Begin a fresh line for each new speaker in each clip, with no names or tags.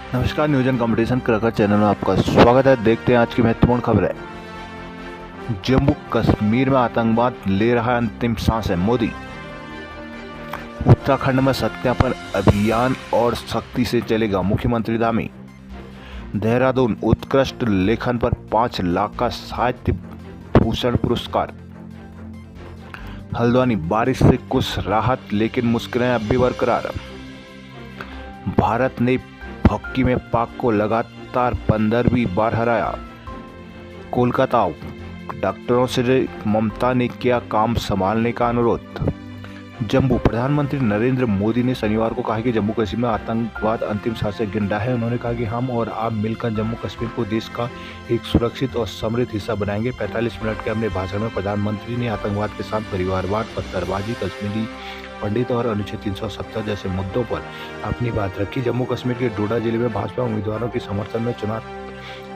नमस्कार, news and competition क्रकर channel में आपका स्वागत है। देखते हैं आज की महत्वपूर्ण खबरें। जम्मू कश्मीर में आतंकवाद ले रहा है अंतिम सांसें, मोदी। उत्तराखंड में सत्यापन अभियान और सख्ती से चलेगा, मुख्यमंत्री धामी। देहरादून उत्कृष्ट लेखन पर 5 लाख का साहित्य भूषण पुरस्कार। हल्द्वानी बारिश से कुछ राहत, लेकिन मुश्किलें अब भी बरकरार। भारत ने हॉकी में पाक को लगातार 15वीं बार हराया। कोलकाता डॉक्टरों से ममता ने किया काम संभालने का अनुरोध। जम्मू प्रधानमंत्री नरेंद्र मोदी ने शनिवार को कहा कि जम्मू कश्मीर में आतंकवाद अंतिम सांसें गिन रहा है। उन्होंने कहा कि हम और आप मिलकर जम्मू कश्मीर को देश का एक सुरक्षित और समृद्ध हिस्सा बनाएंगे। 45 मिनट के अपने भाषण में प्रधानमंत्री ने आतंकवाद के साथ परिवारवाद, पत्थरबाजी, कश्मीरी पंडित और अनुच्छेद 370 जैसे मुद्दों पर अपनी बात रखी। जम्मू कश्मीर के डोडा जिले में भाजपा उम्मीदवारों के समर्थन में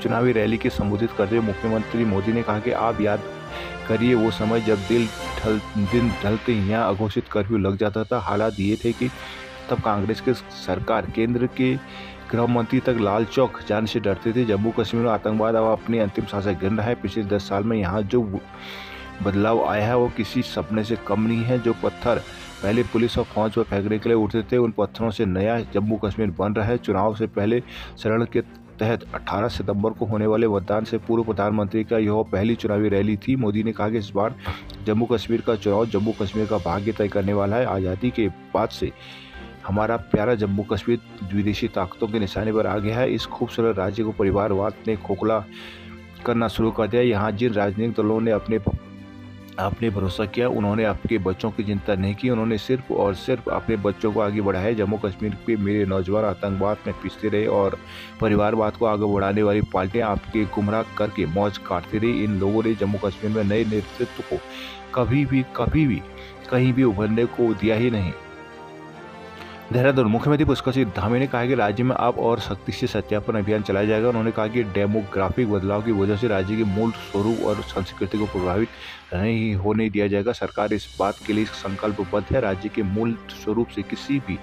चुनावी रैली को संबोधित करते हुए मुख्यमंत्री मोदी ने कहा कि आप याद करिए वो समय जब दिन ढलते ही यहाँ अघोषित कर्फ्यू लग जाता था। हालात ये थे कि तब कांग्रेस की सरकार केंद्र के गृह मंत्री तक लाल चौक जाने से डरते थे। जम्मू कश्मीर में आतंकवाद अब अपनी अंतिम सांसें गिन रहा है। पिछले 10 साल में यहाँ जो बदलाव आया है वो किसी सपने से कम नहीं है। जो पत्थर पहले पुलिस और फौज पर फेंकने के लिए उठते थे, उन पत्थरों से नया जम्मू कश्मीर बन रहा है। चुनाव से पहले चरण के तहत 18 सितंबर को होने वाले मतदान से पूर्व प्रधानमंत्री का यह पहली चुनावी रैली थी। मोदी ने कहा कि इस बार जम्मू कश्मीर का चुनाव जम्मू कश्मीर का भाग्य तय करने वाला है। आज़ादी के बाद से हमारा प्यारा जम्मू कश्मीर विदेशी ताकतों के निशाने पर आ गया है। इस खूबसूरत राज्य को परिवारवाद ने खोखला करना शुरू कर दिया। यहाँ जिन राजनीतिक दलों ने आपने भरोसा किया, उन्होंने आपके बच्चों की चिंता नहीं की। उन्होंने सिर्फ और सिर्फ अपने बच्चों को आगे बढ़ाया। जम्मू कश्मीर के मेरे नौजवान आतंकवाद में पिसते रहे और परिवारवाद को आगे बढ़ाने वाली पार्टियां आपके गुमराह करके मौज काटती रही। इन लोगों ने जम्मू कश्मीर में नए नेतृत्व को कभी भी कहीं भी उभरने को दिया ही नहीं। देहरादून मुख्यमंत्री पुष्कर सिंह धामी ने कहा कि राज्य में अब और सख्ती से सत्यापन अभियान चलाया जाएगा। उन्होंने कहा कि डेमोग्राफिक बदलाव की वजह से राज्य के मूल स्वरूप और संस्कृति को प्रभावित नहीं होने दिया जाएगा। सरकार इस बात के लिए संकल्पबद्ध है राज्य के मूल स्वरूप से किसी भी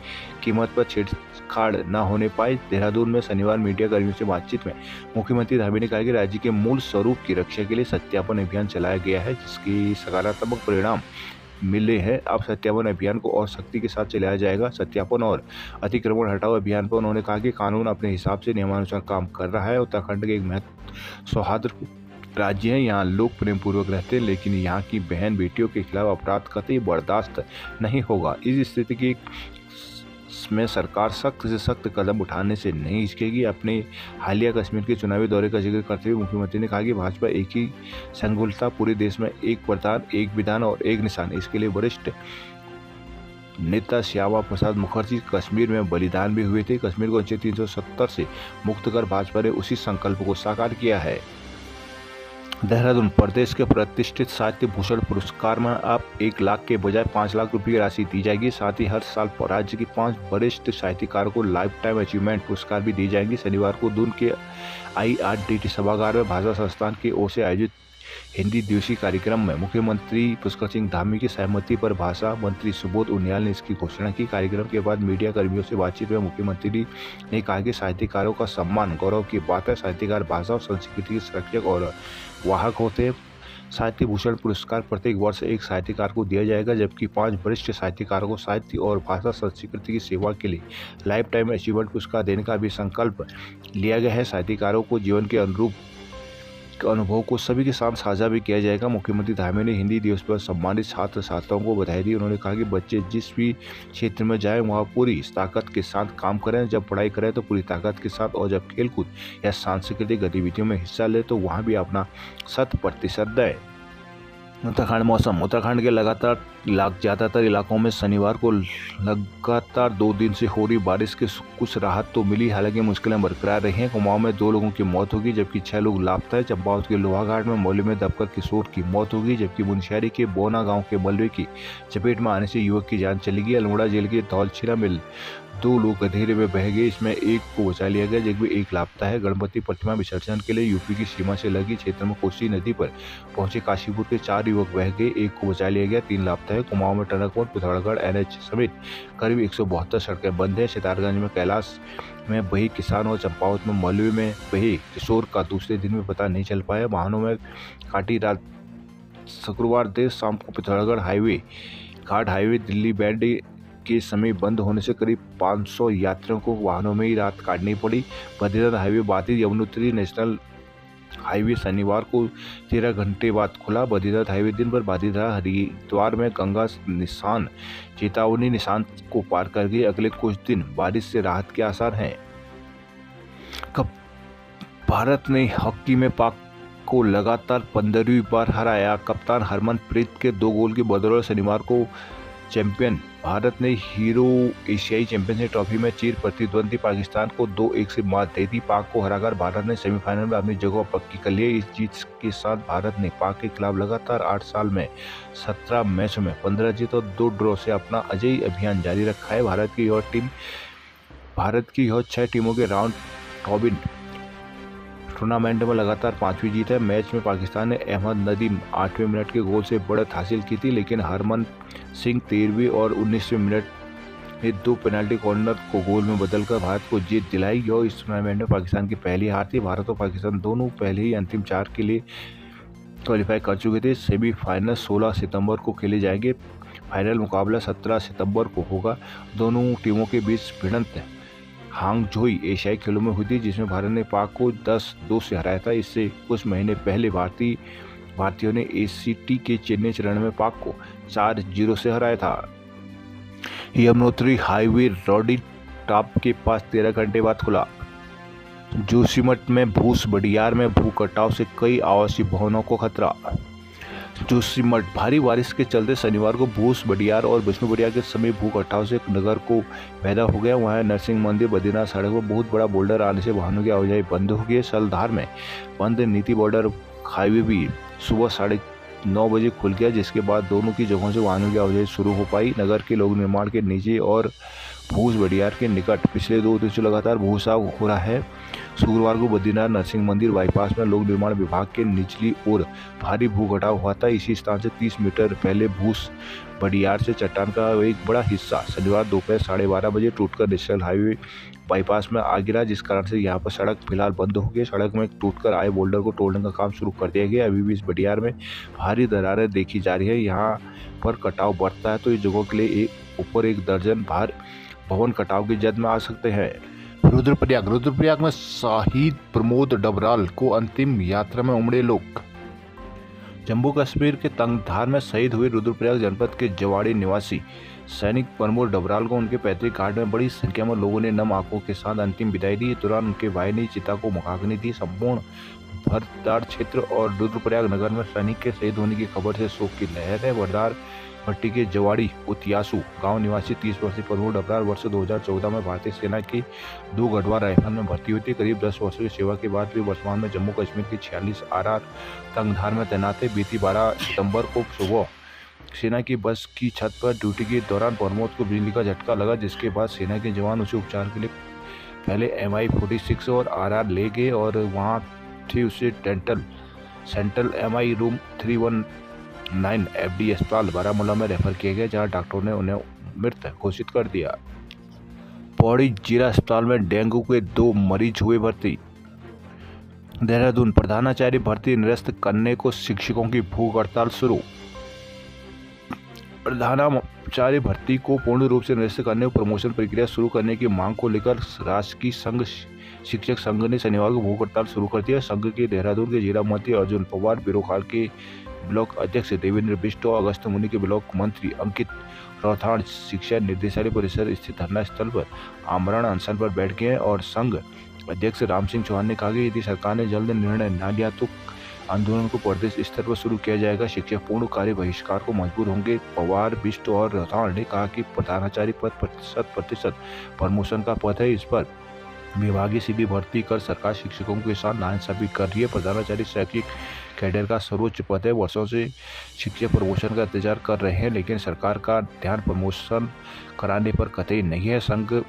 कीमत पर छेड़छाड़ न होने पाए। देहरादून में शनिवार मीडिया कर्मियों से बातचीत में मुख्यमंत्री धामी ने कहा कि राज्य के मूल स्वरूप की रक्षा के लिए सत्यापन अभियान चलाया गया है, जिसके सकारात्मक परिणाम मिले हैं। अब सत्यापन अभियान को और सख्ती के साथ चलाया जाएगा। सत्यापन और अतिक्रमण हटाओ अभियान पर उन्होंने कहा कि कानून अपने हिसाब से नियमानुसार काम कर रहा है। उत्तराखंड के एक सौहार्द राज्य है, यहाँ लोग प्रेम पूर्वक रहते हैं, लेकिन यहाँ की बहन बेटियों के खिलाफ अपराध कतई बर्दाश्त नहीं होगा। इस स्थिति में सरकार सख्त से सख्त कदम उठाने से नहीं हिचकेगी। अपने हालिया कश्मीर के चुनावी दौरे का जिक्र करते हुए मुख्यमंत्री ने कहा कि भाजपा एक ही संगुलता, पूरे देश में एक प्रधान, एक विधान और एक निशान। इसके लिए वरिष्ठ नेता श्यामा प्रसाद मुखर्जी कश्मीर में बलिदान भी हुए थे। कश्मीर को अनुच्छेद 370 से मुक्त कर भाजपा ने उसी संकल्प को साकार किया है। देहरादून प्रदेश के प्रतिष्ठित साहित्य भूषण पुरस्कार में अब 1 लाख के बजाय 5 लाख रुपये की राशि दी जाएगी। साथ ही हर साल राज्य के 5 वरिष्ठ साहित्यकारों को लाइफ टाइम अचीवमेंट पुरस्कार भी दिए जाएंगे। शनिवार को दून के IRDT सभागार में भाषा संस्थान की ओर से आयोजित हिंदी दिवसीय कार्यक्रम में मुख्यमंत्री पुष्कर सिंह धामी की सहमति पर भाषा मंत्री सुबोध उनियाल ने इसकी घोषणा की। कार्यक्रम के बाद मीडिया कर्मियों से बातचीत में मुख्यमंत्री ने कहा कि साहित्यकारों का सम्मान गौरव की बात है। साहित्यकार भाषा और संस्कृति के संरक्षक और वाहक होते हैं। साहित्य भूषण पुरस्कार प्रत्येक वर्ष एक साहित्यकार को दिया जाएगा, जबकि 5 वरिष्ठ साहित्यकारों को साहित्य और भाषा संस्कृति की सेवा के लिए लाइफ टाइम अचीवमेंट पुरस्कार देने का भी संकल्प लिया गया है। साहित्यकारों को जीवन के अनुरूप अनुभव को सभी के साथ साझा भी किया जाएगा। मुख्यमंत्री धामी ने हिंदी दिवस पर सम्मानित छात्र छात्राओं को बधाई दी। उन्होंने कहा कि बच्चे जिस भी क्षेत्र में जाएं वहाँ पूरी ताकत के साथ काम करें। जब पढ़ाई करें तो पूरी ताकत के साथ, और जब खेलकूद या सांस्कृतिक गतिविधियों में हिस्सा ले तो वहाँ भी अपना 100% दें। उत्तराखंड मौसम। उत्तराखंड के ज़्यादातर इलाकों में शनिवार को लगातार 2 दिन से हो रही बारिश के कुछ राहत तो मिली, हालांकि मुश्किलें बरकरार रही हैं। कुमाऊं में 2 लोगों की मौत होगी, जबकि 6 लोग लापता है। चंपावत के लोहाघाट में मौली में दबकर किशोर की मौत होगी, जबकि मुनस्यारी के बोना गांव के मलबे की चपेट में आने से युवक की जान चली गई। अल्मोड़ा जिले के धौलछिरा में 2 लोग अंधेरे में बह गए, इसमें एक को बचा लिया गया जबकि एक लापता है। गणपति प्रतिमा विसर्जन के लिए यूपी की सीमा से लगी क्षेत्र में कोसी नदी पर पहुंचे काशीपुर के 4 युवक बह गए, एक को बचा लिया गया, 3 लापता है। कुमाऊं में टनकपुर, पिथौरागढ़ NH समेत करीब 172 सड़कें बंद है। सितारगंज में कैलाश में बही किसान और चंपावत में मौलवी में बही किशोर का दूसरे दिन में पता नहीं चल पाया। वाहनों में काटी रात शुक्रवार देर शाम को पिथौरागढ़ हाईवे घाट हाईवे दिल्ली बैंड के समय बंद होने से करीब 500 यात्रियों को वाहनों में ही रात काटनी पड़ी। बद्रीनाथ हाईवे बाधित। यमुनोत्री नेशनल हाईवे शनिवार को 13 घंटे बाद खुला। बद्रीनाथ हाईवे दिन भर बाधित रहा। हरिद्वार में गंगा निशान चेतावनी निशान को पार कर गई। अगले कुछ दिन बारिश से राहत के आसार हैं। भारत ने हॉकी में पाक को लगातार 15वीं बार हराया। कप्तान हरमनप्रीत के 2 गोल की बदौलत शनिवार को चैंपियन भारत ने हीरो एशियाई चैंपियनशिप ट्रॉफी में चिर प्रतिद्वंदी पाकिस्तान को 2-1 से मात दे दी। पाक को हराकर भारत ने सेमीफाइनल में अपनी जगह पक्की कर ली। इस जीत के साथ भारत ने पाक के खिलाफ लगातार 8 साल में 17 मैचों में 15 जीत और 2 ड्रॉ से अपना अजेय अभियान जारी रखा है। भारत की यह 6 टीमों के राउंड रॉबिन टूर्नामेंट में लगातार 5वीं जीत है। मैच में पाकिस्तान ने अहमद नदीम 8वें मिनट के गोल से बढ़त हासिल की थी, लेकिन हरमन सिंह 13वीं और 19वें मिनट में 2 पेनल्टी कॉर्नर को गोल में बदलकर भारत को जीत दिलाई। यह इस टूर्नामेंट में पाकिस्तान की पहली हार थी। भारत और पाकिस्तान दोनों पहले ही अंतिम 4 के लिए क्वालिफाई कर चुके थे। सेमीफाइनल 16 सितंबर को खेले जाएंगे। फाइनल मुकाबला 17 सितंबर को होगा। दोनों टीमों के बीच भिड़ंत हांगझोई एशियाई खेलों में हुई थी, जिसमें भारत ने पाक को 10-2 से हराया था। इससे कुछ महीने पहले भारतीयों ने ACT के चेन्नई चरण में पाक को 4-0 से हराया था। यमुनोत्री हाईवे रोडी टॉप के पास 13 घंटे बाद खुला। जोशीमठ में भूस बडियार में भू कटाव से कई आवासीय भवनों को खतरा। जोशीमठ भारी बारिश के चलते शनिवार को भूस बडियार और विष्णु बडियार के समीप भू कटाव से एक नगर को पैदा हो गया। वहां नरसिंह मंदिर बद्रीनाथ सड़क पर बहुत बड़ा बोल्डर आने से वाहनों की आवाजाही बंद हो गई। सलधार में बंद नीति बॉर्डर हाईवे भी सुबह 9:30 बजे खुल गया, जिसके बाद दोनों की जगहों से वाहनों की आवाजाही शुरू हो पाई। नगर के लोक निर्माण के नीचे और भूस बडियार के निकट पिछले 2 दिन से लगातार भूसाव हो रहा है। शुक्रवार को बद्रीनाथ नरसिंह मंदिर बाईपास में लोक निर्माण विभाग के निचली ओर भारी भूकटाव हुआ था। इसी स्थान से 30 मीटर पहले भूस बडियार से चट्टान का एक बड़ा हिस्सा शनिवार दोपहर 12:30 बजे टूटकर नेशनल हाईवे बाईपास में आ गिरा, जिस कारण से यहां पर सड़क फिलहाल बंद हो गई। सड़क में टूटकर आए बोल्डर को तोड़ने का काम शुरू कर दिया गया। अभी भी इस बडियार में भारी दरारें देखी जा रही है। यहाँ पर कटाव बढ़ता है तो इस जगह के लिए ऊपर 1 दर्जन भवन कटाव की जद में आ सकते हैं। रुद्रप्रयाग में शहीद प्रमोद डबराल को अंतिम यात्रा में उमड़े लोग। जम्मू कश्मीर के तंगधार में शहीद हुए रुद्रप्रयाग जनपद के जवाड़ी निवासी सैनिक प्रमोद डबराल को उनके पैतृक घाट में बड़ी संख्या में लोगों ने नम आंखों के साथ अंतिम विदाई दी। इस दौरान उनके भाई ने चिता को मुखाग्नि दी। संपूर्ण भरदार क्षेत्र और रुद्रप्रयाग नगर में सैनिक के शहीद होने की खबर से शोक की लहर है। भरदार पट्टी के जवाड़ी उतियासू गांव निवासी 30 वर्षीय प्रमोद डबराल वर्ष 2014 में भारतीय सेना की 2 गढ़वाल राइफल में भर्ती हुई थी। करीब 10 वर्षों की सेवा के बाद वे वर्तमान में जम्मू कश्मीर की 46 RR तंगधार में तैनात है। बीती 12 सितंबर को सुबह सेना की बस की छत पर ड्यूटी के दौरान प्रमोद को बिजली का झटका लगा, जिसके बाद सेना के जवान उसे उपचार के लिए पहले MI-46 और RR ले गए और वहां थे उसे सेंट्रल MI रूम 319 FD अस्पताल बारामूला में रेफर किया गया, जहां डॉक्टरों ने उन्हें मृत घोषित कर दिया। पौड़ी जिला अस्पताल में डेंगू के 2 मरीज हुए भर्ती। देहरादून प्रधानाचार्य भर्ती निरस्त करने को शिक्षकों की भूख हड़ताल शुरू। प्रधानाचार्य भर्ती को पूर्ण रूप से निरस्त करने और प्रमोशन प्रक्रिया शुरू करने की मांग को लेकर राष्ट्रीय संघ शिक्षक संघ ने शनिवार को भूख हड़ताल शुरू कर दिया। संघ के देहरादून के जिला मंत्री अर्जुन पवार, बिरोखाल के ब्लॉक अध्यक्ष देवेंद्र बिष्ट और अगस्त मुनि के ब्लॉक मंत्री अंकित रौथाड़ शिक्षा निर्देशालय परिसर स्थित धरना स्थल पर आमरण अनशन पर बैठ गए और संघ अध्यक्ष राम सिंह चौहान ने कहा कि यदि सरकार ने जल्द निर्णय न लिया तो आंदोलन को प्रदेश स्तर पर शुरू किया जाएगा। शिक्षक पूर्ण कार्य बहिष्कार को मजबूर होंगे। पवार, बिष्ट और रौथाड़ ने कहा कि प्रधानाचार्य पद 100% प्रमोशन का पद है, इस पर विभागीय सीधी भर्ती कर सरकार शिक्षकों के साथ नाइंसाफी कर रही है। प्रधानाचार्य शैक्षिक कैडर का सर्वोच्च पद है। वर्षों से शिक्षक प्रमोशन का इंतजार कर रहे हैं, लेकिन सरकार का ध्यान प्रमोशन कराने पर कतई नहीं है। संघ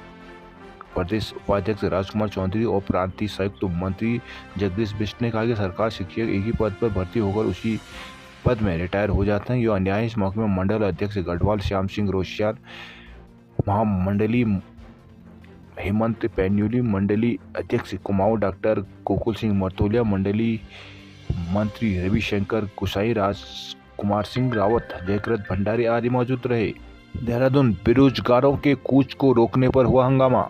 प्रदेश उपाध्यक्ष राजकुमार चौधरी और प्रांतीय संयुक्त मंत्री जगदीश बिष्ट ने कहा कि सरकार शिक्षक एक ही पद पर भर्ती होकर उसी पद में रिटायर हो जाते हैं। यह अन्याय। इस मौके में मंडल अध्यक्ष गढ़वाल श्याम सिंह रोशियार, महामंडली हेमंत पैन्यूली, मंडली अध्यक्ष कुमाऊं डॉक्टर गोकुल सिंह मरतोलिया, मंडली मंत्री रविशंकर गुसाई, राजकुमार सिंह रावत, जयकृत भंडारी आदि मौजूद रहे। देहरादून बेरोजगारों के कूच को रोकने पर हुआ हंगामा।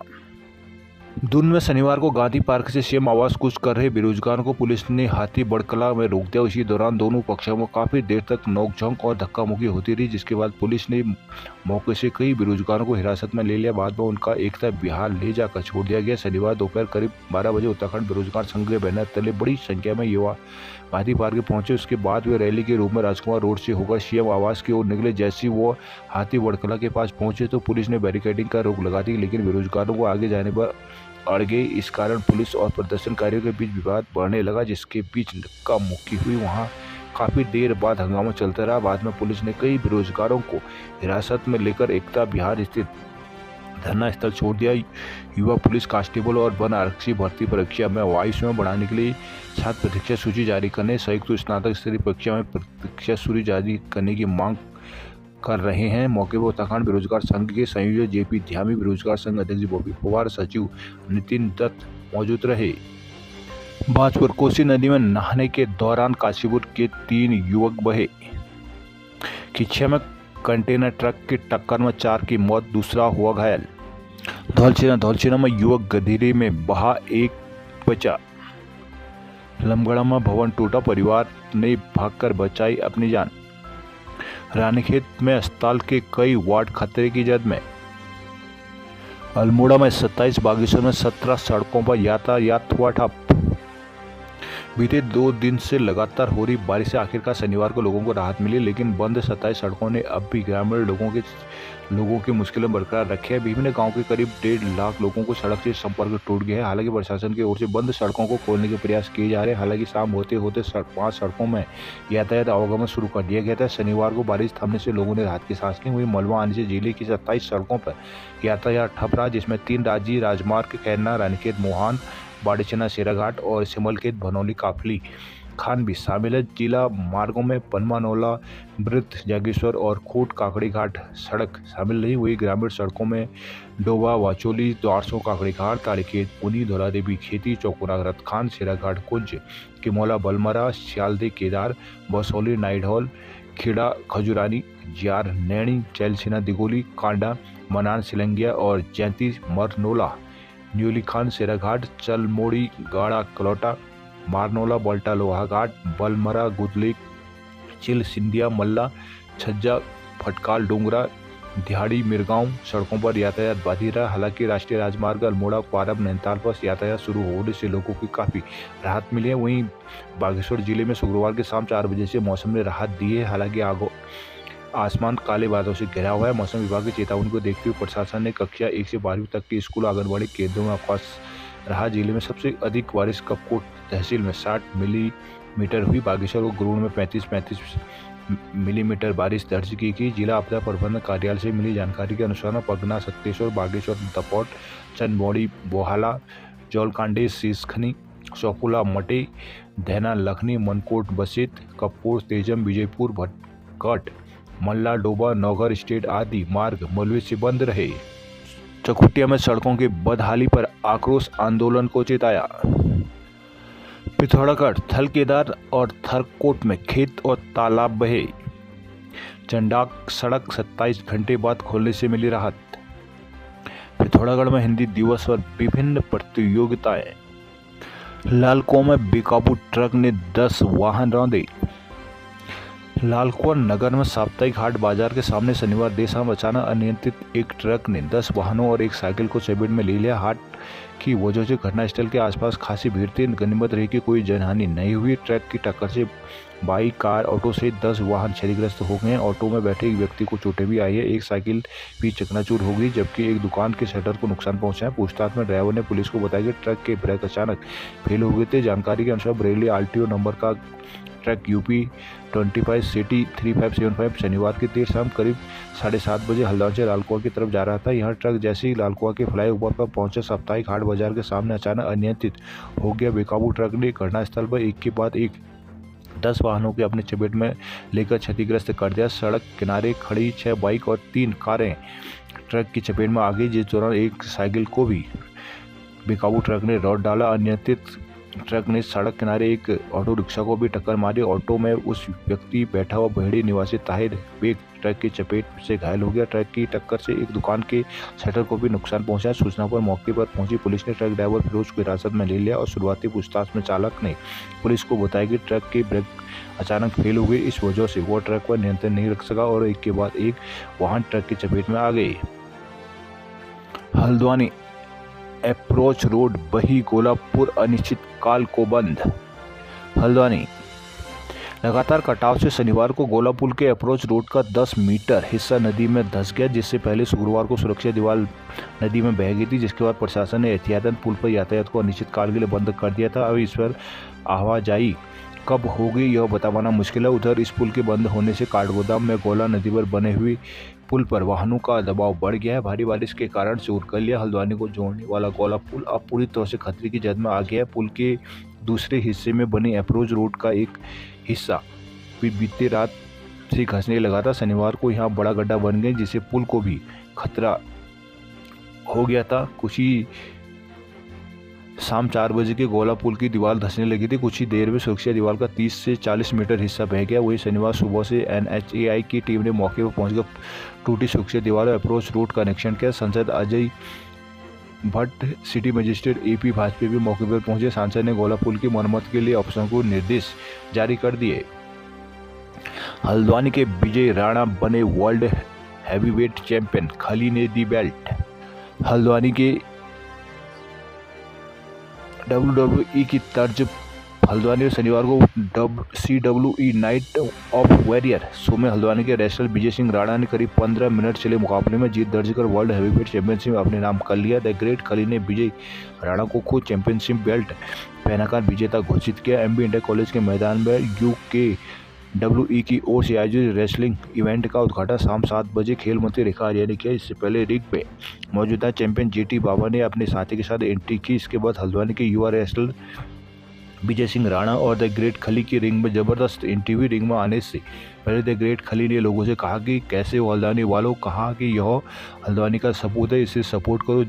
दून में शनिवार को गांधी पार्क से सीएम आवास कूच कर रहे बेरोजगारों को पुलिस ने हाथी बड़कला में रोक दिया। इसी दौरान दोनों पक्षों में काफी देर तक नोकझोंक और धक्का मुक्की होती रही, जिसके बाद पुलिस ने मौके से कई बेरोजगारों को हिरासत में ले लिया। बाद में उनका एकता बिहार ले जाकर छोड़ दिया गया। शनिवार दोपहर करीब 12 बजे उत्तराखंड बेरोजगार संघ के बैनर तले बड़ी संख्या में युवा गांधी पार्क पहुंचे। उसके बाद वे रैली के रूप में राजकुमार रोड से होकर सीएम आवास की ओर निकले। जैसे ही वो हाथी बड़कला के पास पहुंचे तो पुलिस ने बैरिकेडिंग का रोक लगा दी, लेकिन बेरोजगारों को आगे जाने पर अड़ गए। इस कारण पुलिस और प्रदर्शनकारियों के बीच विवाद बढ़ने लगा, जिसके बीच धक्का मुक्की हुई। वहां काफी देर बाद हंगामा चलता रहा। बाद में पुलिस ने कई बेरोजगारों को हिरासत में लेकर एकता बिहार स्थित धरना स्थल छोड़ दिया। युवा पुलिस कांस्टेबल और वन आरक्षी भर्ती परीक्षा में वायु सेवा बढ़ाने के लिए छात्र परीक्षा सूची जारी करने, संयुक्त स्नातक स्तरीय परीक्षा में परीक्षा सूची जारी करने की मांग कर रहे हैं। मौके पर उत्तराखंड बेरोजगार संघ के संयोजक जेपी ध्यामी, बेरोजगार संघ अध्यक्ष बॉबी पवार, सचिव नितिन दत्त मौजूद रहे। बाजपुर कोसी नदी में नहाने के दौरान काशीपुर के 3 युवक बहे। किच्छा में कंटेनर ट्रक की टक्कर में 4 की मौत, दूसरा हुआ घायल। धौलछीना में युवक गधीरे में बहा, 1 बचा। लमगड़ा में भवन टूटा, परिवार ने भागकर बचाई अपनी जान। रानीखेत में अस्पताल के कई वार्ड खतरे की जद में। अल्मोड़ा में 27, बागेश्वर में 17 सड़कों पर यातायात हुआ ठप। बीते 2 दिन से लगातार हो रही बारिश से आखिरकार शनिवार को लोगों को राहत मिली, लेकिन बंद 27 सड़कों ने अब भी ग्रामीण लोगों की मुश्किलें बरकरार रखी है। विभिन्न गांव के करीब 1.5 लाख लोगों को सड़क से संपर्क टूट गया है। हालांकि प्रशासन की ओर से बंद सड़कों को खोलने के प्रयास किए जा रहे हैं। हालांकि शाम होते होते 5 सड़कों में यातायात आवागमन शुरू कर दिया गया था। शनिवार को बारिश थमने से लोगों ने राहत की सांस ली। वहीं मलबा आने से जिले की 27 सड़कों पर यातायात ठप रहा, जिसमें 3 राज्य राजमार्ग कैरना, रानीखेत, मोहान, बाड़ीचना, शेराघाट और सिमलखेत, भनौली, काफली खान भी शामिल है। जिला मार्गों में पनमानौला, वृत्त, जागेश्वर और खोट काकड़ी घाट सड़क शामिल नहीं हुई। ग्रामीण सड़कों में डोबा, वाचोली, द्वारसो, काकड़ी घाट, ताड़ीखेत, पुनी, धौलादेवी, खेती, चौकुरा, रतखान, शेराघाट, कुंज, किमोला, बलमरा, श्यालदे, केदार, बसौली, नाइडहॉल, खेड़ा, खजुरानी, जियार, नैनी, चैलसीना, दिगोली, कांडा, मनान, सिलंगिया और जैंती, मरनोला, न्यूली खान, शेराघाट, चलमोड़ी, गाड़ा, कलौटा, मारनोला, बल्टा, लोहाघाट, बलमरा, गुदली, चिल, सिंधिया, मल्ला, छज्जा, फटकाल, डोंगरा, दिहाड़ी, मिरगांव सड़कों पर यातायात बाधित रहा। हालांकि राष्ट्रीय राजमार्ग अल्मोड़ा, पारब, नैनीताल पर यातायात शुरू होने से लोगों की काफ़ी राहत मिली है। वहीं बागेश्वर जिले में शुक्रवार की शाम 4 बजे से मौसम ने राहत दी है। हालांकि आसमान काले बादलों से घिरा हुआ है। मौसम विभाग की चेतावनी को देखते हुए प्रशासन ने कक्षा 1 से 12वीं तक के स्कूल, आंगनबाड़ी केंद्रों में अवकाश रहा। जिले में सबसे अधिक बारिश कपकोट तहसील में 60 मिलीमीटर हुई। बागेश्वर और गुरुड़ में 35 मिलीमीटर बारिश दर्ज की गई। जिला आपदा प्रबंधन कार्यालय से मिली जानकारी के अनुसार पगना, सत्तेश्वर, बागेश्वर, दपौट, चंदमौड़ी, बोहाला, जौलकांडे, सीसखनी, चौकुला, मटे, धैना, लखनी, मनकोट, बसेत, कपकोट, तेजम, विजयपुर, भटकट, मल्ला, डोबा, नौगर स्टेट आदि मार्ग मलबे से बंद रहे। चकुटिया में सड़कों की बदहाली पर आक्रोश आंदोलन को चेताया। पिथौरागढ़, थलकेदार और थरकोट में खेत और तालाब बहे। चंडाक सड़क 27 घंटे बाद खोलने से मिली राहत। पिथौरागढ़ में हिंदी दिवस और विभिन्न प्रतियोगिताएं। लालकुआं में बेकाबू ट्रक ने 10 वाहन रौंदे। लालकुआं नगर में साप्ताहिक हाट बाजार के सामने शनिवार देर शाम अचानक अनियंत्रित एक ट्रक ने 10 वाहनों और एक साइकिल को चपेट में ले लिया। हाट की वजह से घटनास्थल के आसपास खासी भीड़ थी। गनीमत रही कि कोई जनहानि नहीं हुई। ट्रक की टक्कर से बाइक, कार, ऑटो सहित 10 वाहन क्षतिग्रस्त हो गए। ऑटो में बैठे एक व्यक्ति को चोटें भी आई है। एक साइकिल भी चकनाचूर हो गई, जबकि एक दुकान के शटर को नुकसान पहुंचा है। पूछताछ में ड्राइवर ने पुलिस को बताया कि ट्रक के ब्रेक अचानक फेल हो गए थे। जानकारी के अनुसार बरेली आरटीओ नंबर का ट्रक यूपी 25 सिटी 3575 शनिवार की देर शाम करीब 7:30 बजे हल्द्वानी से लालकुआ की तरफ जा रहा था। यह ट्रक जैसे ही लालकुआ के फ्लाईओवर पर पहुंचा, साप्ताहिक हाट बाजार के सामने अचानक अनियंत्रित हो गया। बेकाबू ट्रक ने घटनास्थल पर एक के बाद एक 10 वाहनों के अपने चपेट में लेकर क्षतिग्रस्त कर दिया। सड़क किनारे खड़ी 6 बाइक और 3 कारें ट्रक की चपेट में आ गई, जिस दौरान एक साइकिल को भी बेकाबू ट्रक ने रौंद डाला। अनियंत्रित ट्रक ने सड़क किनारे एक ऑटो रिक्शा को भी टक्कर मारी। ऑटो में उस व्यक्ति बैठा हुआ बहेड़ी निवासी ताहिर बेग ट्रक की चपेट से घायल हो गया। ट्रक की टक्कर से एक दुकान के शटर को भी नुकसान पहुंचा। सूचना पर मौके पर पहुंची पुलिस ने ट्रक ड्राइवर फिरोज को हिरासत में ले लिया और शुरुआती पूछताछ में चालक ने पुलिस को बताया कि ट्रक के ब्रेक अचानक फेल हो गए। इस वजह से वो ट्रक पर नियंत्रण नहीं रख सका और एक के बाद एक वाहन ट्रक की चपेट में आ गए। हल्द्वानी अप्रोच रोड बही गोलापुर अनिश्चितकाल को बंद। हल्द्वानी लगातार कटाव से शनिवार को गोला पुल के अप्रोच रोड का 10 मीटर हिस्सा नदी में धंस गया, जिससे पहले शुक्रवार को सुरक्षा दीवार नदी में बह गई थी, जिसके बाद प्रशासन ने एहतियातन पुल पर यातायात को अनिश्चितकाल के लिए बंद कर दिया था। अब इस पर आवाजाही कब होगी यह बता पाना मुश्किल है। उधर इस पुल के बंद होने से काठगोदाम में गोला नदी पर बने हुए पुल पर वाहनों का दबाव बढ़ गया है। भारी बारिश के कारण चोरकलिया हल्द्वानी को जोड़ने वाला गोला पुल अब पूरी तरह से खतरे की जद में आ गया है। पुल के दूसरे हिस्से में बने अप्रोच रोड का एक हिस्सा बीती रात से घसने लगा था। शनिवार को यहाँ बड़ा गड्ढा बन गया, जिससे पुल को भी खतरा हो गया था। कुछ ही शाम 4 बजे के गोला पुल की दीवार धंसने लगी थी। कुछ ही देर में सुरक्षा दीवार का 30 से 40 मीटर हिस्सा बह गया। वही शनिवार सुबह से NHAI की टीम ने मौके पर पहुंचकर टूटी सुरक्षा दीवार और अप्रोच रोड का निरीक्षण किया। सांसद Ajay Bhatt, city magistrate AP Bhajpa भी मौके पर पहुंचे। सांसद ने गोला पुल की मरम्मत के लिए अफसरों को निर्देश जारी कर दिए। हल्द्वानी के विजय राणा बने वर्ल्ड हैवीवेट चैंपियन, खली ने दी बेल्ट। हल्द्वानी के WWE की तर्ज हल्द्वानी में शनिवार को CWE night of warrior show में हल्द्वानी के रेसलर विजय सिंह राणा ने करीब 15 मिनट चले मुकाबले में जीत दर्ज कर वर्ल्ड हैवीवेट चैंपियनशिप अपने नाम कर लिया। द ग्रेट खली ने विजय राणा को खुद चैंपियनशिप बेल्ट पहनाकर विजेता घोषित किया। MB इंटर कॉलेज के मैदान में UKWE की ओर से आयोजित रेसलिंग इवेंट का उद्घाटन शाम 7 बजे खेल मंत्री रेखा आर्या ने किया। इससे पहले रिंग पे मौजूदा चैंपियन JT बाबा ने अपने साथी के साथ एंट्री की। इसके बाद हल्द्वानी के युवा रेसलर विजय सिंह राणा और द ग्रेट खली की रिंग में जबरदस्त इंटरव्यू। रिंग में आने से पहले द ग्रेट खली ने लोगों से कहा कि कैसे हो हल्द्वानी वालों, कहा कि यह हल्द्वानी का सपूत है, इसे सपोर्ट करो।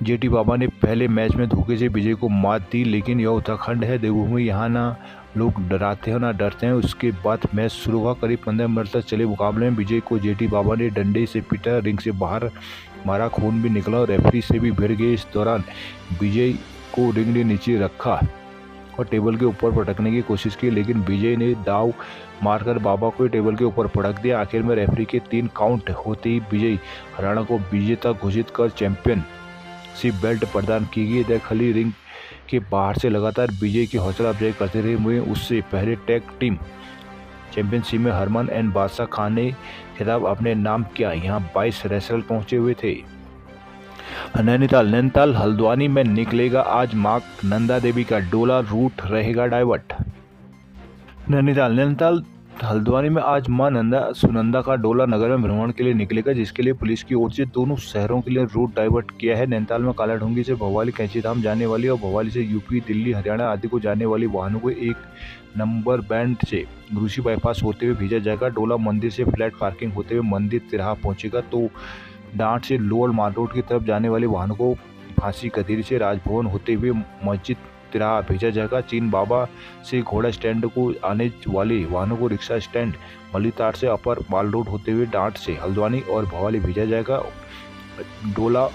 JT बाबा ने पहले मैच में धोखे से विजय को मात दी, लेकिन यह उत्तराखंड है, देवभूमि, यहाँ ना लोग डराते हैं ना डरते हैं। उसके बाद मैच शुरू हुआ। करीब 15 मिनट तक चले मुकाबले में विजय को JT बाबा ने डंडे से पीटा, रिंग से बाहर मारा, खून भी निकला और रेफरी से भी भिड़ गए। इस दौरान विजय को रिंग ने नीचे रखा और टेबल के ऊपर पटकने की कोशिश की, लेकिन विजय ने दाव मारकर बाबा को टेबल के ऊपर पटक दिया। आखिर में रेफरी के 3 काउंट होते ही विजय राणा को विजेता घोषित कर चैंपियनशिप बेल्ट प्रदान की गई। द खली रिंग के बाहर से लगातार विजय की हौसला अफजाई करते रहे हुए उससे पहले टैग टीम चैंपियनशिप में हरमान एंड बादशाह खान ने खिताब अपने नाम किया। यहाँ 22 रेसलर पहुंचे हुए थे। नैनीताल हल्द्वानी में निकलेगा आज मां नंदा देवी का डोला, रूट रहेगा डाइवर्ट। नैनीताल हल्द्वानी में आज मां नंदा सुनंदा का डोला नगर में भ्रमण के लिए निकलेगा, जिसके लिए पुलिस की ओर से दोनों शहरों के लिए रूट डाइवर्ट किया है। नैनीताल में कालाढूंगी से भवाली कैंचीधाम जाने वाली और भवाली से UP, दिल्ली, हरियाणा आदि को जाने वाली वाहनों को 1 नंबर बैंड से रूसी बाईपास होते हुए भेजा जाएगा। डोला मंदिर से फ्लैट पार्किंग होते हुए मंदिर तिराहा पहुंचेगा, तो डांट से लोअर माल रोड की तरफ जाने वाले वाहनों को फांसी कदीरी से राजभवन होते हुए मस्जिद तिराहा भेजा जाएगा। चीन बाबा से घोड़ा स्टैंड को आने वाले वाहनों को रिक्शा स्टैंड मलितार से अपर माल रोड होते हुए डांट से हल्द्वानी और भवाली भेजा जाएगा। डोला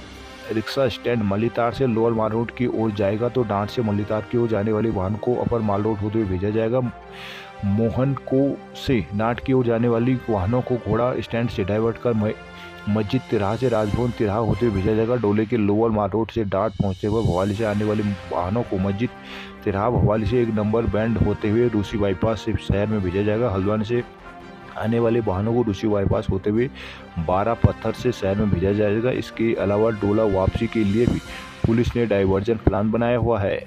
रिक्शा स्टैंड मलितार से लोअर माल रोड की ओर जाएगा, तो डांट से मलितार की ओर जाने वाले वाहन को अपर माल रोड होते हुए भेजा जाएगा। मोहन को से नाट की ओर जाने वाली वाहनों को घोड़ा स्टैंड से डाइवर्ट कर मस्जिद तिराहा से राजभवन तिराहा होते हुए भेजा जाएगा। डोले के लोअर माल रोड से डांट पहुंचते हुए भवाली से आने वाले वाहनों को मस्जिद तिराहा भवाली से 1 नंबर बैंड होते हुए रूसी बाईपास से शहर में भेजा जाएगा। हल्द्वानी से आने वाले वाहनों को रूसी बाईपास होते हुए 12 पत्थर से शहर में भेजा जाएगा। इसके अलावा डोला वापसी के लिए भी पुलिस ने डाइवर्जन प्लान बनाया हुआ है।